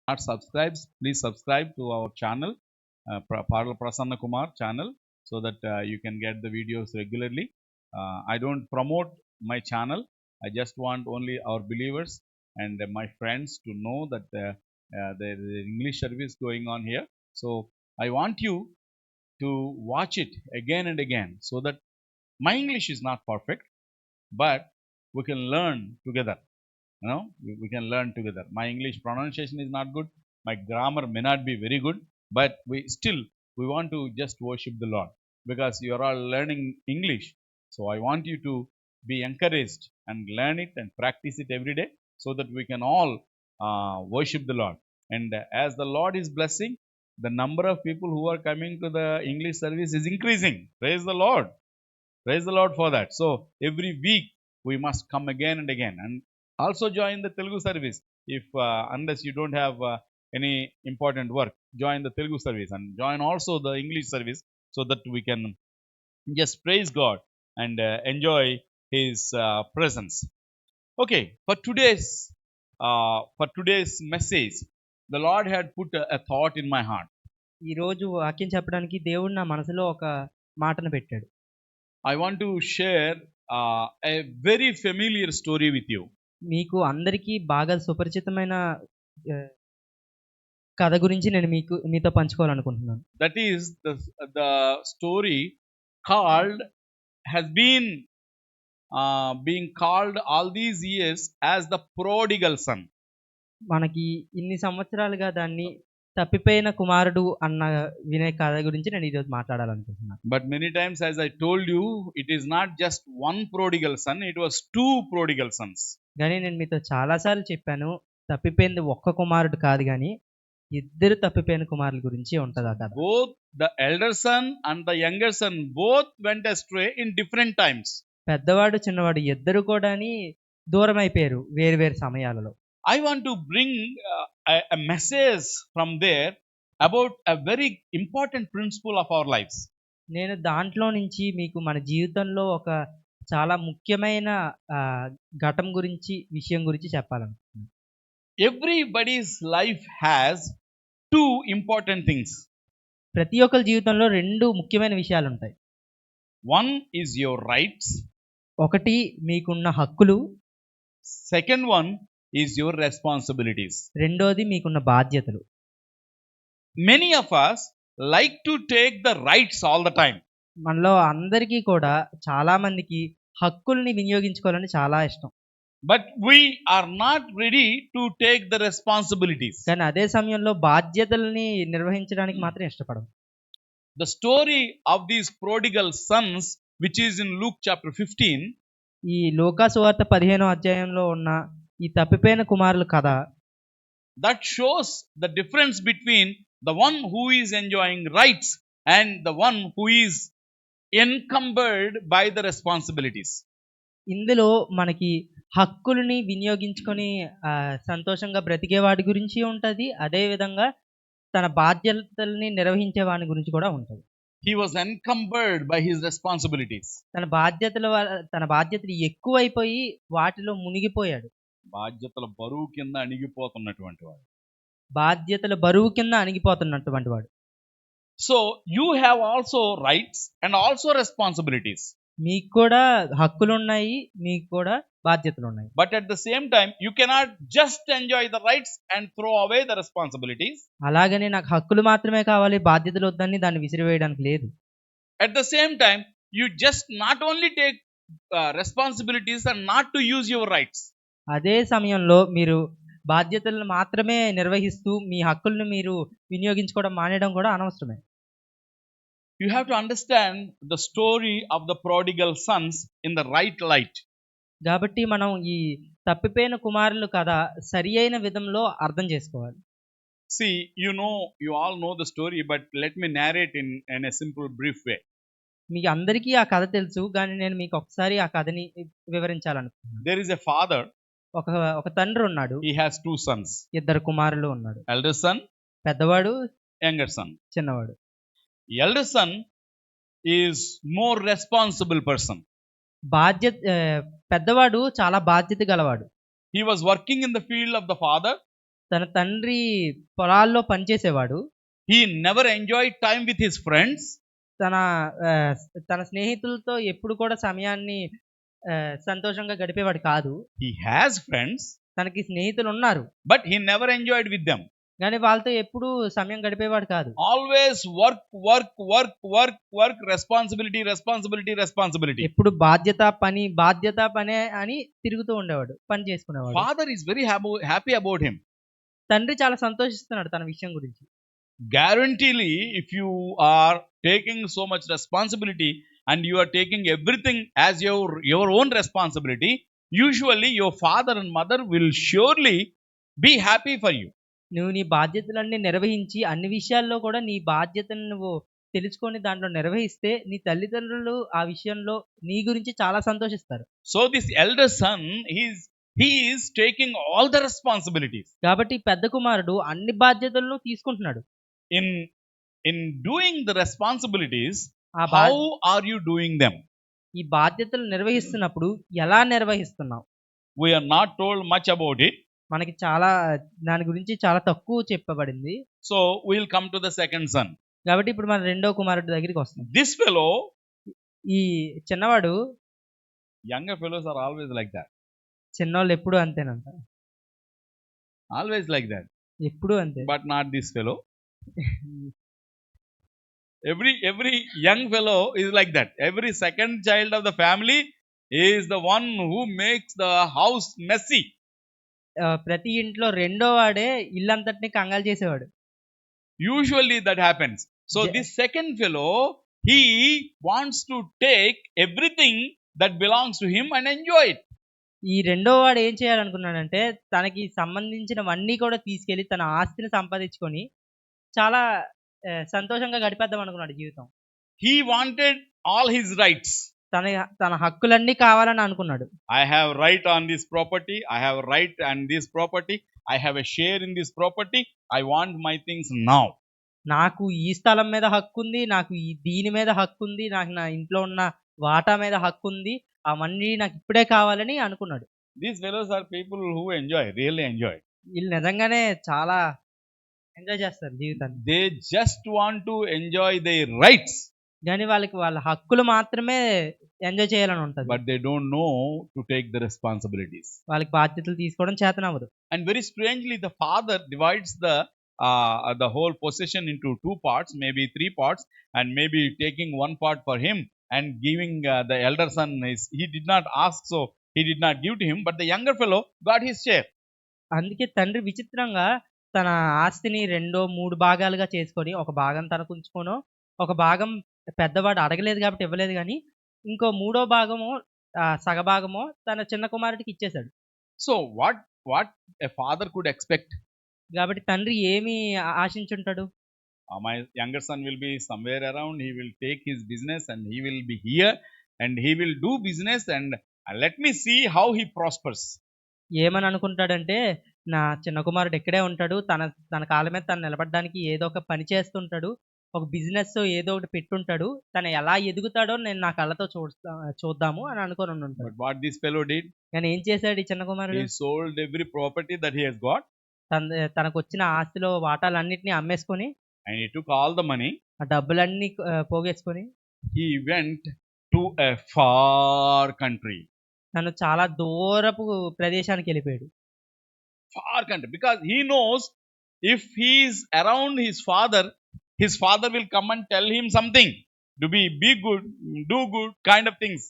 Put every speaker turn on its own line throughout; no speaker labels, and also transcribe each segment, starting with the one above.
not subscribed, please subscribe to our channel, Parla Prasanna Kumar channel, so that you can get the videos regularly. I don't promote my channel. I just want only our believers and my friends to know that there is an English service going on here. So I want you to watch it again and again, so that my English is not perfect, but we can learn together. We can learn together. My English pronunciation is not good, my grammar may not be very good, but we want to just worship the Lord, because you are all learning English. So I want you to be encouraged and learn it and practice it every day, so that we can all worship the Lord. And as the Lord is blessing, the number of people who are coming to the English service is increasing. Praise the Lord. Praise the Lord for that. So every week we must come again and again, and also join the Telugu service. If unless you don't have any important work, join the Telugu service and join also the English service, so that we can just praise God and enjoy His presence. Okay, for today's message, the Lord had put a thought in my heart.
ఈ రోజు వాక్యం చెప్పడానికి దేవుడు నా మనసులో ఒక మాటను పెట్టాడు.
I want to share a very familiar story with you.
మీకు అందరికీ బాగా సుపరిచితమైన కథ గురించి నేను మీతో పంచుకోవాలనుకుంటున్నాను.
That is the story called has been being called all these years as the prodigal son.
మనకి ఇన్ని సంవత్సరాలుగా దాన్ని తప్పిపోయిన కుమారుడు అన్న వినే కథ గురించి నేను ఈరోజు మాట్లాడాలనుకుంటున్నాను.
But many times, as I told you, it is not just one prodigal son, it was two prodigal sons.
కానీ నేను మీతో చాలాసార్లు చెప్పాను, తప్పిపోయింది ఒక్క కుమారుడు కాదు, కానీ ఇద్దరు తప్పిపోయిన కుమారుల గురించి ఉంటుంది ఆ కథ.
Both the elder son and the younger son both went astray in different times.
పెద్దవాడు చిన్నవాడు ఇద్దరు కూడా దూరం అయిపోయారు వేరు వేరు సమయాలలో.
I want to bring a message from there about a very important principle of our lives.
నేను దాంట్లో నుంచి మీకు మన జీవితంలో ఒక చాలా ముఖ్యమైన విషయం గురించి చెప్పాలనుకుంటున్నాను.
Everybody's life has two important things.
ప్రతి ఒక్కరి జీవితంలో రెండు ముఖ్యమైన విషయాలు ఉంటాయి.
One is your rights.
ఒకటి మీకున్న హక్కులు.
Second one is your responsibilities.
రెండోది మీకున్న బాధ్యతలు.
Many of us like to take the rights all the time.
మనలో అందరికీ కూడా చాలా మందికి హక్కుల్ని వినియోగించుకోవాలని చాలా ఇష్టం.
But we are not ready to take the responsibilities.
కానీ అదే సమయంలో బాధ్యతల్ని నిర్వహించడానికి మాత్రం ఇష్టపడం.
The story of these prodigal sons, which is in Luke chapter 15,
ఈ లూకా సువార్త 15వ అధ్యాయంలో ఉన్న ఈ తప్పిపోయిన కుమారుల కథ,
that shows the difference between the one who is enjoying rights and the one who is encumbered by the responsibilities.
ఇందులో మనకి హక్కుల్ని వినియోగించుకొని సంతోషంగా బ్రతికే వాడి గురించి ఉంటుంది, అదే విధంగా తన బాధ్యతల్ని నిర్వహించే వాడి గురించి కూడా ఉంటుంది.
He was encumbered by his responsibilities.
తన బాధ్యతలు ఎక్కువైపోయి వాటిలో మునిగిపోయాడు.
బాధ్యతల బరువు కింద అణిగిపోతున్నటువంటి
వాడు.
So you have also rights and also responsibilities.
మీకు కూడా హక్కులు ఉన్నాయి, మీకు కూడా బాధ్యతలు ఉన్నాయి.
But at the same time you cannot just enjoy the rights and throw away the responsibilities.
అలాగని నాకు హక్కులు మాత్రమే కావాలి, బాధ్యతలు వద్దని దాన్ని విసిరివేయడానికి లేదు.
At the same time you just not only take responsibilities and not to use your rights.
అదే సమయంలో మీరు బాధ్యతలను మాత్రమే నిర్వహిస్తూ మీ హక్కులను మీరు వినియోగించుకోవడం మానేయడం కూడా అనవసరమే.
You have to understand the story of the prodigal sons in the right light.
కాబట్టి మనం ఈ తప్పిపోయిన కుమారుల కథ సరియైన విధంలో అర్థం చేసుకోవాలి.
See, you all know the story, but let me narrate in a simple brief way.
మీకు అందరికీ ఆ కథ తెలుసు, కానీ నేను మీకు ఒకసారి ఆ కథని వివరించాలనుకుంటున్నాను.
There is a father.
ఒక తండ్రి ఉన్నాడు.
He has two sons.
ఇద్దరు కుమారులు ఉన్నారు.
Elder son,
పెద్దవాడు,
younger son.
చిన్నవాడు.
Elder son is more responsible person.
పెద్దవాడు చాలా బాధ్యత గలవాడు.
He was working in the field of the father.
తన తండ్రి పొలాల్లో పనిచేసేవాడు.
He never enjoyed time with his friends.
తన తన స్నేహితులతో ఎప్పుడు కూడా సమయాన్ని సంతోషంగా గడిపేవాడు కాదు.
He has friends,
తనకి స్నేహితులున్నారు.
but he never enjoyed with them.
గానీ వాళ్ళతో ఎప్పుడూ సమయం గడిపేవాడు కాదు.
Always work, work, work, work, work, responsibility, responsibility, responsibility.
ఎప్పుడు బాధ్యత పనే అని తిరుగుతూ ఉండేవాడు. పని చేసుకునేవాడు.
Father is very happy about him.
తండ్రి చాలా సంతోషిస్తున్నాడు తన విషయం గురించి.
Guaranteedly, if you are taking so much responsibility and you are taking everything as your own responsibility, usually your father and mother will surely be happy for you.
నువ్వు నీ బాధ్యతలన్నీ నిర్వహించి అన్ని విషయాల్లో కూడా నీ బాధ్యతను నువ్వు తెలుసుకొని దాంట్లో నిర్వహిస్తే నీ తల్లిదండ్రులు ఆ విషయంలో నీ గురించి చాలా సంతోషిస్తారు.
So this elder son, he is taking all the responsibilities.
కాబట్టి పెద్ద కుమారుడు అన్ని బాధ్యతలను తీసుకుంటున్నాడు.
In doing the responsibilities,
ఆ
how are you doing them?
ఈ బాధ్యతలు నిర్వహిస్తున్నప్పుడు ఎలా నిర్వహిస్తున్నావు?
We are not told much about it.
మనకి చాలా దాని గురించి చాలా తక్కువ చెప్పబడింది.
So we'll come to the second son.
కాబట్టి ఇప్పుడు మన రెండో కుమారుడి దగ్గరికి వస్తాం.
This fellow,
ఈ చిన్నవాడు,
younger fellows are always like that.
చిన్నోళ్ళు ఎప్పుడు అంతేనంట.
Always like that.
ఎప్పుడు అంతే.
But not this fellow. Every young fellow is like that. Every second child of the family is the one who makes the house messy.
ప్రతి ఇంట్లో రెండో వాడే ఇల్లంతటిని కంగాలు చేసేవాడు.
Usually that happens. So this second fellow, he wants to take everything that belongs to him and enjoy it.
ఈ రెండో వాడు ఏం చేయాలనుకున్నాడంటే తనకి సంబంధించినవన్నీ కూడా తీసుకెళ్లి తన ఆస్తిని సంపాదించుకొని చాలా సంతోషంగా గడిపేద్దాం అనుకున్నాడు జీవితం.
He wanted all his rights.
తన హక్కులన్నీ కావాలని అనుకున్నాడు.
I have right on this property. I have right on this property. I have a share in this property. I want my things now.
నాకు ఈ స్థలం మీద హక్కు ఉంది, నాకు దీని మీద హక్కు ఉంది, నాకు నా ఇంట్లో ఉన్న వాటా మీద హక్కు ఉంది, అవన్నీ నాకు ఇప్పుడే కావాలని అనుకున్నాడు.
These fellows are people who enjoy, really enjoy.
వీళ్ళు నిజంగానే చాలా ఎంజాయ్ చేస్తారు జీవితాన్ని.
They just want to enjoy their rights.
కానీ వాళ్ళకి వాళ్ళ హక్కులు మాత్రమే ఎంజాయ్ చేయాలని ఉంటుంది.
But they don't know to take the responsibilities.
వాళ్ళకి బాధ్యతలు తీసుకోవడం చేతనవ్వదు.
And very strangely, the father divides the whole possession into two parts, maybe three parts, and maybe taking one part for him and giving the elder son he did not ask, so he did not give to him, but the younger fellow got his share.
అందుకే తండ్రి విచిత్రంగా తన ఆస్తిని 2-3 భాగాలుగా చేసుకొని ఒక భాగం తనకు ఉంచుకోను, ఒక భాగం పెద్దవాడు అడగలేదు కాబట్టి ఇవ్వలేదు, కానీ ఇంకో మూడో భాగము సగభాగము తన చిన్న కుమారుడికి ఇచ్చేశాడు.
So what a father could expect?
కాబట్టి తండ్రి ఏమి ఆశించుంటాడు?
My younger son will be somewhere around, he will take his business and he will be here and he will do business and let me see how he prospers.
ఏమని అనుకుంటాడంటే నా చిన్న కుమారుడు ఇక్కడే ఉంటాడు, తన కాళ్ళ మీద తను నిలబడడానికి ఏదో ఒక పని చేస్తుంటాడు, ఒక బిజినెస్ ఏదో ఒకటి పెట్టుంటాడు, తను ఎలా ఎదుగుతాడో నేను నా కళ్ళతో చూద్దాము అని అనుకొని ఉంటాడు.
But what this fellow did?
కానీ ఏం చేశాడు ఈ చిన్న కుమారుడు?
He sold every property that he has got.
తనకు వచ్చిన ఆస్తిలో వాటాలన్నిటిని అమ్మేసుకొని
and he took all the money.
ఆ డబ్బులన్నీ పోగేసుకొని
he went to a far country.
తను చాలా దూరపు ప్రదేశానికి వెళ్ళిపోయాడు.
Far country, because he knows if he is around his father will come and tell him something to be good, do good kind of things.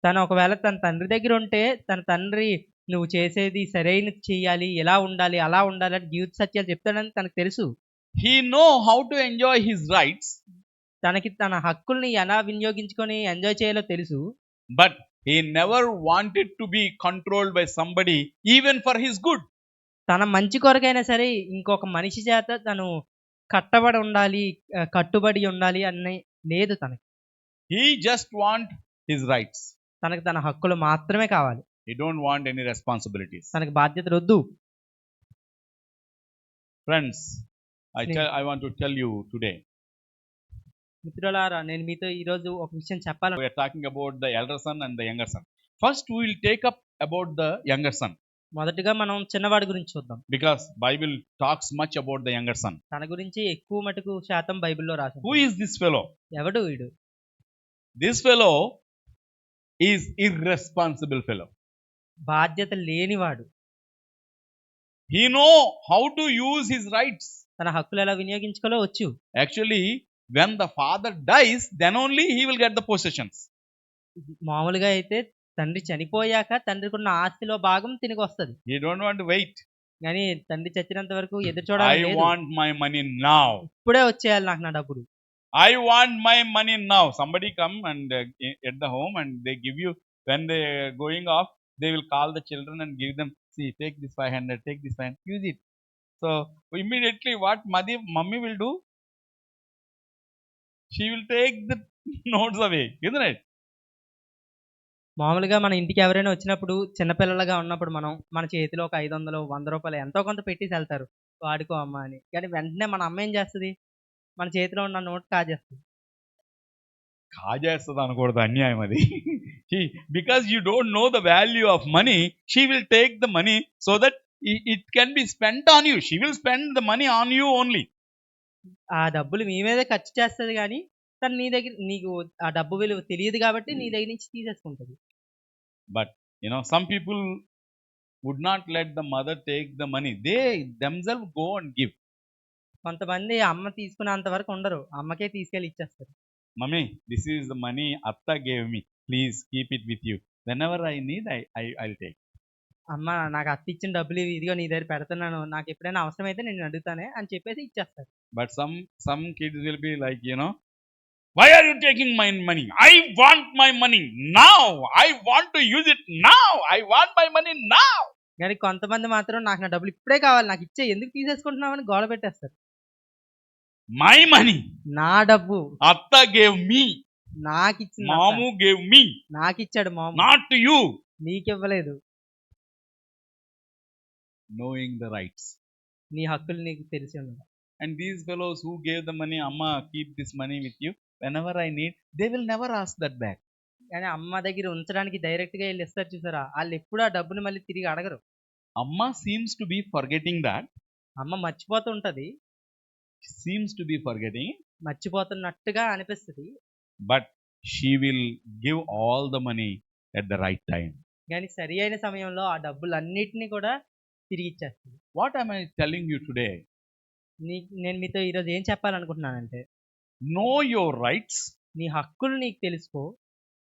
తను ఒకవేళ తన తండ్రి దగ్గర ఉంటే తన తండ్రి నువ్వు చేసేది సరైనది చేయాలి, ఎలా ఉండాలి అలా ఉండాలి అని జీవిత సత్యాలు చెప్తాడని తనకు తెలుసు.
He know how to enjoy his rights.
తనకి తన హక్కుల్ని ఎలా వినియోగించుకొని ఎంజాయ్ చేయాలో తెలుసు.
But he never wanted to be controlled by somebody even for his good.
తన మంచి కొరకైనా సరే ఇంకొక మనిషి చేత తను కట్టుబడి ఉండాలి అని లేదు తనకి.
He just want his rights.
తనకి తన హక్కులు మాత్రమే కావాలి.
He don't want any responsibilities.
తనకి బాధ్యతలు వద్దు.
Friends, I want to tell you today.
మిత్రులారా, నేను మీతో ఈ రోజు ఒక విషయం చెప్పాలి.
We are talking about the elder son and the younger son. First we will take up about the younger son.
మొదటిగా మనం చిన్నవాడి గురించి చూద్దాం.
because Bible talks much about the younger son.
తన గురించి ఎక్కువ మటుకు శాతం బైబిల్‌లో
Who
రాసుంటుంది.
is this fellow?
ఎవడు వీడు?
This fellow is irresponsible fellow.
బాధ్యత లేనివాడు.
He know how to use his rights.
తన హక్కులు ఎలా వినియోగించుకోవాలో వచ్చు.
Actually, when the father dies, then only he will get the possessions.
మామూలుగా అయితే తండ్రి చనిపోయాక తండ్రికున్న ఆస్తిలో భాగం తిరిగొస్తది.
He don't want to wait.
గానీ తండ్రి చచ్చినంత వరకు ఎదురు
I
చూడాలని లేదు.
want my money now.
ఇప్పుడే వచ్చేయాలి నాకు నా డబ్బులు.
I want my money now. Somebody come and at the home and they give you, when they are going off, they will call the children and give them, see, take this 500, take this 500, use it. So immediately what mummy will do? She will take the notes away, isn't it?
మామూలుగా మన ఇంటికి ఎవరైనా వచ్చినప్పుడు చిన్నపిల్లలుగా ఉన్నప్పుడు మనం మన చేతిలో ఒక 500, 100 రూపాయలు ఎంతో కొంత పెట్టేసి వెళ్తారు. వాడుకో అమ్మా అని. కానీ వెంటనే మన అమ్మ ఏం చేస్తది? మన చేతిలో ఉన్న నోట్ కాజేస్తది.
కాజేస్తుంది అనకూడదు, అన్యాయం అది. Because you don't know the value of money, she will take the money so that it can be spent on you. She will spend the money on you only.
ఆ డబ్బులు మీ మీదే ఖర్చు చేస్తది గానీ, తను నీ దగ్గర నీకు ఆ డబ్బు విలువ తెలియదు కాబట్టి నీ దగ్గర నుంచి తీసేసుకుంటది.
But some people would not let the mother take the money. They themselves go and give.
కొంతమంది అమ్మ తీసుకునేంత వరకు ఉండరు. అమ్మకే తీసుకెళ్ళి ఇచ్చేస్తారు.
Mummy, this is the money Atta gave me. Please keep it with you. Whenever I need, I'll take.
అమ్మ నాకు అత్త ఇచ్చిన డబ్బులు ఇవి, ఇదిగో నీ దగ్గర పెడుతున్నాను. నాకు ఎప్పుడైనా అవసరమైతే నేను అడుగుతానే అని చెప్పేసి ఇచ్చేస్తారు.
But some kids will be like, why are you taking my money? I want my money now. I want to use it now. I want my money now.
కానీ కొంతమంది మాత్రం నాకు నా డబ్బులు ఇప్పుడే కావాలి, నాకు ఇచ్చే, ఎందుకు తీసేసుకుంటున్నావని గోల పెట్టేస్తారు.
My money.
నా డబ్బు
Atta gave me.
నాకు ఇచ్చింది.
Mamu gave me.
నాకు ఇచ్చాడు మాము.
Not to you.
నీకు ఇవ్వలేదు.
Knowing the rights.
నీ హక్కులు నీకు తెలిసి ఉన్నాయి.
And these fellows who gave the money, Amma, keep this money with you. Whenever I need, they will never ask that back.
కానీ అమ్మ దగ్గర ఉంచడానికి డైరెక్ట్గా వెళ్ళి ఇస్తారు చూసారా, వాళ్ళు ఎప్పుడు ఆ డబ్బుని మళ్ళీ తిరిగి అడగరు.
Amma seems to be forgetting that.
అమ్మ మర్చిపోతుంటది.
Seems to be forgetting.
మర్చిపోతున్నట్టుగా అనిపిస్తుంది.
But she will give all the money at the right time.
కానీ సరి అయిన సమయంలో ఆ డబ్బులన్నిటినీ కూడా తిరిగి ఇచ్చేస్తుంది.
What am I telling you today?
నేను మీతో ఈరోజు ఏం చెప్పాలనుకుంటున్నానంటే,
Know your rights
నీ హక్కులు నీకు తెలుసుకో,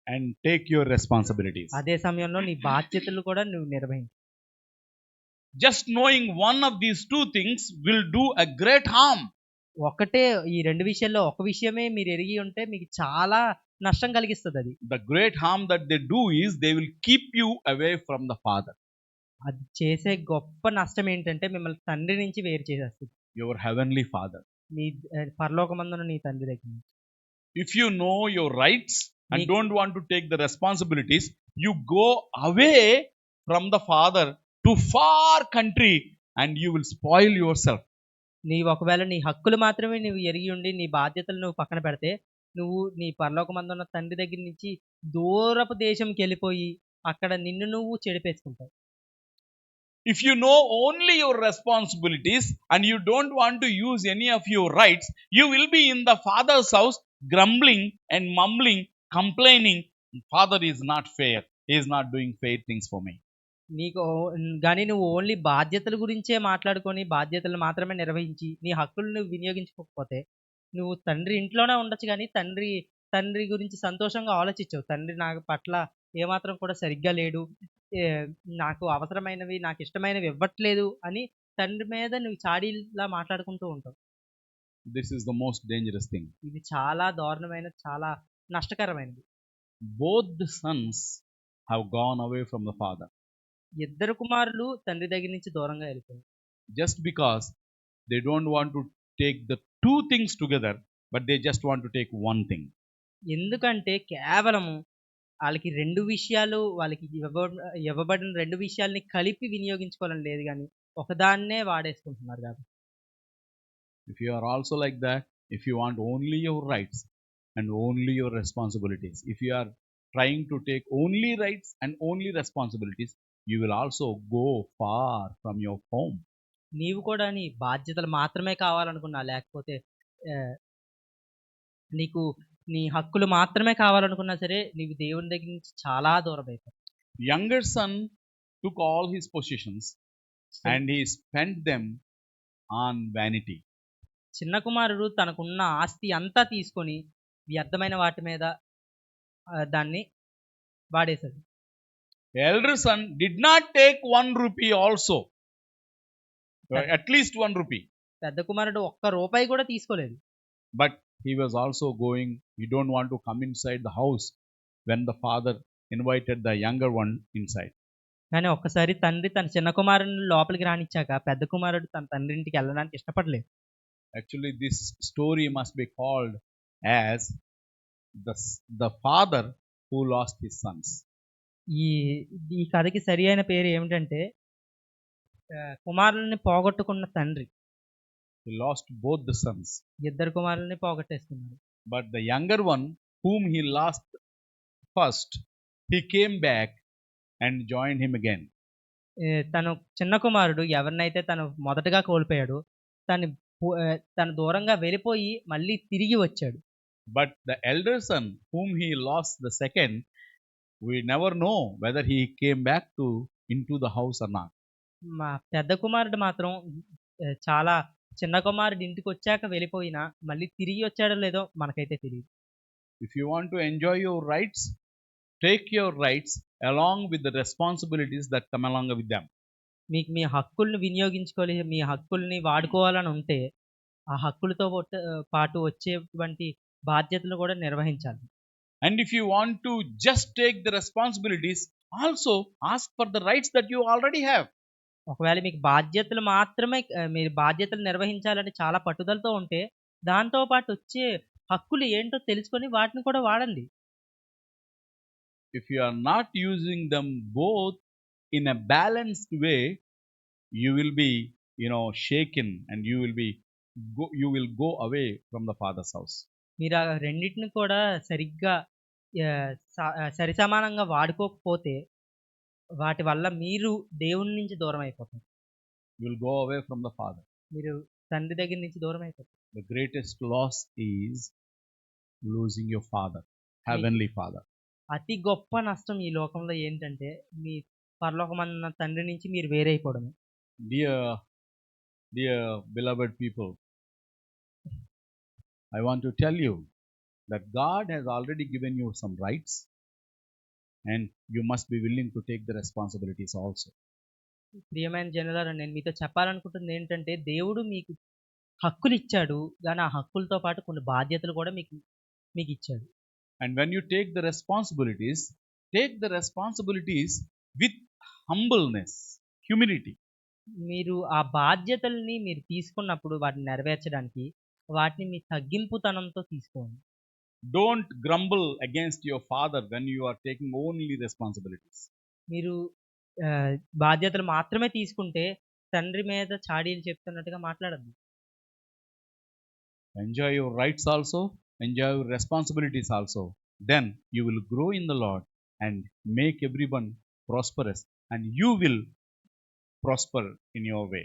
and take your responsibilities.
అదే సమయంలో నీ బాధ్యతలు కూడా నువ్వు నిర్వహించు.
Just knowing one of these two things will do a great harm.
ఒకటే ఈ రెండు విషయాల్లో ఒక విషయమే మీరు ఎరిగి ఉంటే మీకు చాలా నష్టం కలిగిస్తుంది. అది
The great harm that they do is they will keep you away from the Father.
అది చేసే గొప్ప నష్టం ఏంటంటే మిమ్మల్ని తండ్రి నుంచి వేరు చేసేస్తుంది.
Your heavenly Father.
నీ పరలోకమందున నీ తండ్రి దగ్గర నుంచి.
If you know your rights and
Nee-
don't want to take the responsibilities, you go away from the Father to far country and you will spoil yourself.
నీవు ఒకవేళ నీ హక్కులు మాత్రమే నువ్వు ఎరిగి ఉండి నీ బాధ్యతలు నువ్వు పక్కన పెడితే, నువ్వు నీ పరలోకమందున్న తండ్రి దగ్గర నుంచి దూరపు దేశంకి వెళ్ళిపోయి అక్కడ నిన్ను నువ్వు చెడిపేసుకుంటావు.
If you know only your responsibilities and you don't want to use any of your rights, you will be in the Father's house grumbling and mumbling, complaining, Father is not fair. He is not doing fair things for me.
నీకు కానీ నువ్వు only బాధ్యతల గురించే మాట్లాడుకొని బాధ్యతలు మాత్రమే నిర్వహించి నీ హక్కులు నువ్వు వినియోగించుకోకపోతే నువ్వు తండ్రి ఇంట్లోనే ఉండొచ్చు, కానీ తండ్రి గురించి సంతోషంగా ఆలోచించవు. తండ్రి నాకు పట్ల ఏమాత్రం కూడా సరిగ్గా లేడు, నాకు అవసరమైనవి నాకు ఇష్టమైనవి ఇవ్వట్లేదు అని తండ్రి మీద నువ్వు చాడీలా మాట్లాడుకుంటూ ఉంటావు.
This is the most dangerous thing.
ఇది చాలా దారుణమైన, చాలా నష్టకరమైనది.
Both the sons have gone away from the Father.
ఇద్దరు కుమారులు తండ్రి దగ్గర నుంచి దూరంగా వెళ్ళిపోయారు.
Just because they don't want to take the two things together, but they just want to take one thing.
ఎందుకంటే కేవలము వాళ్ళకి రెండు విషయాలు, వాళ్ళకి ఇవ్వబడిన రెండు విషయాల్ని కలిపి వినియోగించుకోవాలని లేదు, కానీ ఒకదాన్నే వాడేసుకుంటున్నారు కాబట్టి.
If you are also like that, if you want only your rights and only your responsibilities, if you are trying to take only rights and only responsibilities, you will also go far from your home.
నీవు కూడా నీ బాధ్యతలు మాత్రమే కావాలనుకున్నా, లేకపోతే ఆహ్, నీకు నీ హక్కులు మాత్రమే కావాలనుకున్నా సరే, నీవు దేవుని దగ్గర నుంచి చాలా దూరమైపోతావు.
Younger son took all his possessions and he spent them on vanity.
చిన్న కుమారుడు తనకున్న ఆస్తి అంతా తీసుకొని వ్యర్థమైన వాటి మీద దాన్ని వాడేశాడు.
The elder son did not take 1 rupee also, at least 1 rupee.
పెద్ద కుమారుడు ఒక్క రూపాయి కూడా తీసుకోలేదు.
But he was also going, he don't want to come inside the house when the father invited the younger one inside.
కానీ ఒక్కసారి తండ్రి తన చిన్న కుమారుడిని లోపలికి రానిచ్చాక పెద్ద కుమారుడు తన తండ్రి ఇంటికి వెళ్ళడానికి ఇష్టపడలేదు.
Actually, this story must be called as the father who lost his sons.
ఈ ఈ కథకి సరి అయిన పేరు ఏమిటంటే కుమారుల్ని పోగొట్టుకున్న తండ్రి.
He lost both the sons.
ఇద్దరు కుమారుల్ని పోగొట్టేసుకున్నాడు.
But the younger one, whom he lost first, he came back and joined him again.
తను చిన్న కుమారుడు ఎవరినైతే తను మొదటగా కోల్పోయాడు, తను దూరంగా వెళ్ళిపోయి మళ్ళీ తిరిగి వచ్చాడు.
But the elder son, whom he lost the second, we never know whether he came back into the house or not.
మా పెద్ద కుమారుడు మాత్రం చాలా చిన్న కుమారుడు ఇంటికి వచ్చాక వెళ్ళిపోయినా మళ్ళీ తిరిగి వచ్చాడో లేదో మనకైతే తెలియదు.
If you want to enjoy your rights, take your rights along with the responsibilities that come along with them.
మీకు మీ హక్కుల్ని వినియోగించుకోవాలి, మీ హక్కుల్ని వాడుకోవాలని ఉంటే ఆ హక్కులతో పాటు వచ్చేటువంటి బాధ్యతలు కూడా నిర్వహించాలి.
And if you want to just take the responsibilities, also ask for the rights that you already have.
ఒకవేళ మీకు బాధ్యతలు మాత్రమే మీరు బాధ్యతలు నిర్వహించాలని చాలా పట్టుదలతో ఉంటే దాంతో పాటు వచ్చే హక్కులు ఏంటో తెలుసుకొని వాటిని కూడా వాడండి.
If you are not using them both in a balanced way, you will be, shaken, and you will go away from the father's house.
మీరు ఆ రెండింటిని కూడా సరిగ్గా సరిసమానంగా వాడుకోకపోతే వాటి వల్ల మీరు దేవుని నుంచి దూరం అయిపోతారు.
You will go away from the father.
మీరు తండ్రి దగ్గర నుంచి దూరం అయిపోతారు.
The greatest loss is losing your father, heavenly father.
అతి గొప్ప నష్టం ఈ లోకంలో ఏంటంటే మీ పరలోకమన్న తండ్రి నుంచి మీరు వేరైపోవడం.
Dear beloved people, I want to tell you that God has already given you some rights, and you must be willing to take the responsibilities also.
ప్రియమైన జనులారా, నేను మీతో చెప్పాలనుకుంటుంది ఏంటంటే దేవుడు మీకు హక్కులు ఇచ్చాడు, కానీ ఆ హక్కులతో పాటు కొన్ని బాధ్యతలు కూడా మీకు ఇచ్చాడు.
And when you take the responsibilities with humbleness, humility.
మీరు ఆ బాధ్యతల్ని మీరు తీసుకున్నప్పుడు వాటిని నెరవేర్చడానికి వాటిని మీ తగ్గింపుతనంతో తీసుకోండి.
Don't grumble against your father when you are taking only responsibilities.
మీరు బాధ్యతలు మాత్రమే తీసుకుంటే తండ్రి మీద చాడీలు చెప్తున్నట్టుగా మాట్లాడద్దు.
Enjoy your rights also, enjoy your responsibilities also. Then you will grow in the Lord and make everyone prosperous, and you will prosper in your way.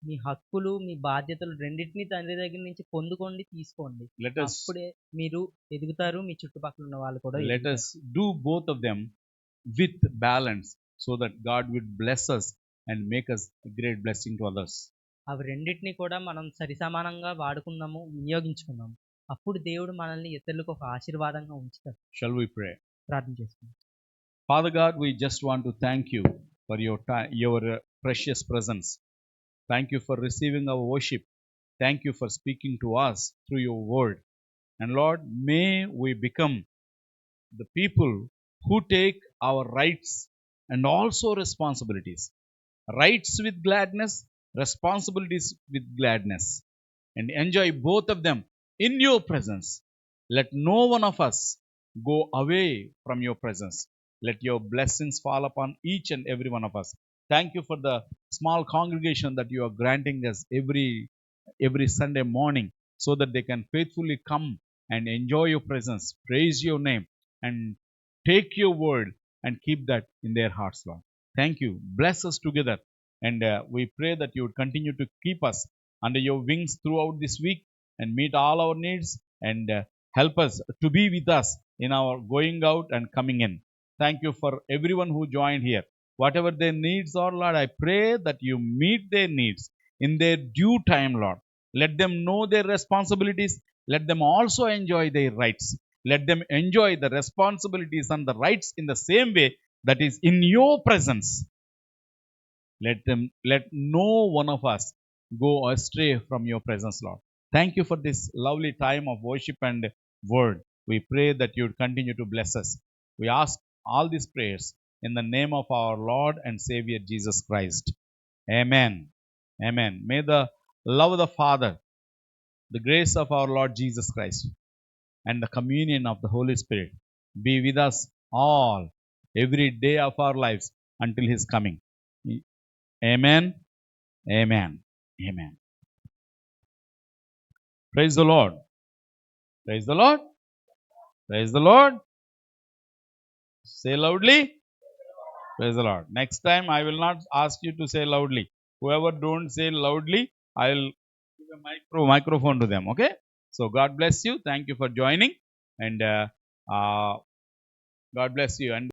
మీ హక్కులు మీ బాధ్యతలు రెండింటిని తండ్రి దగ్గర నుంచి పొందుకోండి, తీసుకోండి. అప్పుడే మీరు ఎదుగుతారు, మీ చుట్టుపక్కల ఉన్న వాళ్ళు కూడా.
Let us do both of them with balance, so that God would bless us and make us a great blessing to others.
అవి రెండింటిని కూడా మనం సరిసమానంగా వాడుకుందాము, వినియోగించుకుందాము. అప్పుడు దేవుడు మనల్ని ఇతరులకు ఒక ఆశీర్వాదంగా ఉంచుతాడు.
Shall we pray?
ప్రార్థన చేసుకుందాం.
Father God, we just want to thank you for your precious presence. Thank you for receiving our worship. Thank you for speaking to us through your word. And Lord, may we become the people who take our rights and also responsibilities. Rights with gladness, responsibilities with gladness, and enjoy both of them in your presence. Let no one of us go away from your presence. Let your blessings fall upon each and every one of us. Thank you for the small congregation that you are granting us every Sunday morning, so that they can faithfully come and enjoy your presence, praise your name, and take your word and keep that in their hearts, Lord. Thank you. Bless us together. And we pray that you would continue to keep us under your wings throughout this week and meet all our needs and help us to be with us in our going out and coming in. Thank you for everyone who joined here. Whatever their needs are, Lord, I pray that you meet their needs in their due time, Lord. Let them know their responsibilities. Let them also enjoy their rights. Let them enjoy the responsibilities and the rights in the same way that is in your presence. Let no one of us go astray from your presence, Lord. Thank you for this lovely time of worship and word. We pray that you would continue to bless us. We ask all these prayers in the name of our Lord and Savior Jesus Christ. Amen. Amen. May the love of the Father, the grace of our Lord Jesus Christ, and the communion of the Holy Spirit be with us all every day of our lives until his coming. Amen. Amen. Amen. Praise the Lord. Praise the Lord. Praise the Lord. Say loudly. Praise the Lord. Next time I will not ask you to say loudly. Whoever don't say loudly, I will give a microphone to them. Okay. So God bless you. Thank you for joining, and God bless you. And